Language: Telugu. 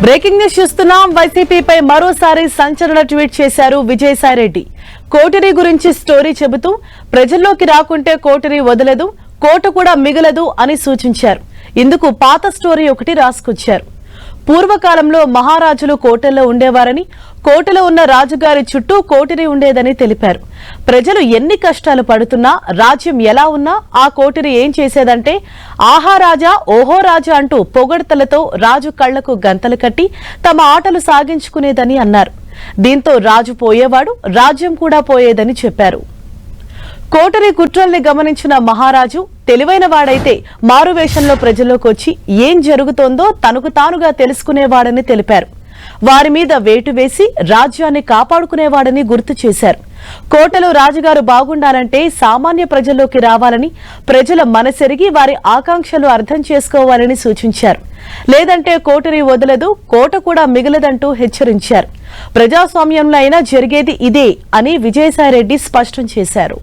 బ్రేకింగ్ న్యూస్ చూస్తున్నాం. వైసీపీపై మరోసారి సంచలన ట్వీట్ చేశారు విజయసాయిరెడ్డి. కోటరీ గురించి స్టోరీ చెబుతూ ప్రజల్లోకి రాకుంటే కోటరీ వదలదు, కోట కూడా మిగలదు అని సూచించారు. ఇందుకు పాత స్టోరీ ఒకటి రాసుకొచ్చారు. పూర్వకాలంలో మహారాజులు కోటల్లో ఉండేవారని, కోటలో ఉన్న రాజుగారి చుట్టూ కోటరీ ఉండేదని తెలిపారు. ప్రజలు ఎన్ని కష్టాలు పడుతున్నా, రాజ్యం ఎలా ఉన్నా ఆ కోటరీ ఏం చేసేదంటే ఆహా రాజా, ఓహో రాజా అంటూ పొగడ్తలతో రాజు కళ్లకు గంతలు కట్టి తమ ఆటలు సాగించుకునేదని అన్నారు. దీంతో రాజు పోయేవాడు, రాజ్యం కూడా పోయేదని చెప్పారు. కోటరీ కుట్రల్ని గమనించిన మహారాజు తెలివైన వాడైతే మారువేషంలో ప్రజల్లోకి వచ్చి ఏం జరుగుతోందో తనకు తానుగా తెలుసుకునేవాడని తెలిపారు. వారి మీద వేటు వేసి రాజ్యాన్ని కాపాడుకునేవాడని గుర్తు చేశారు. కోటలో రాజుగారు బాగుండాలంటే సామాన్య ప్రజల్లోకి రావాలని, ప్రజల మనసెరిగి వారి ఆకాంక్షలు అర్థం చేసుకోవాలని సూచించారు. లేదంటే కోటరీ వదలదు, కోట కూడా మిగలదంటూ హెచ్చరించారు. ప్రజాస్వామ్యంలో అయినా జరిగేది ఇదే అని విజయసాయిరెడ్డి స్పష్టం చేశారు.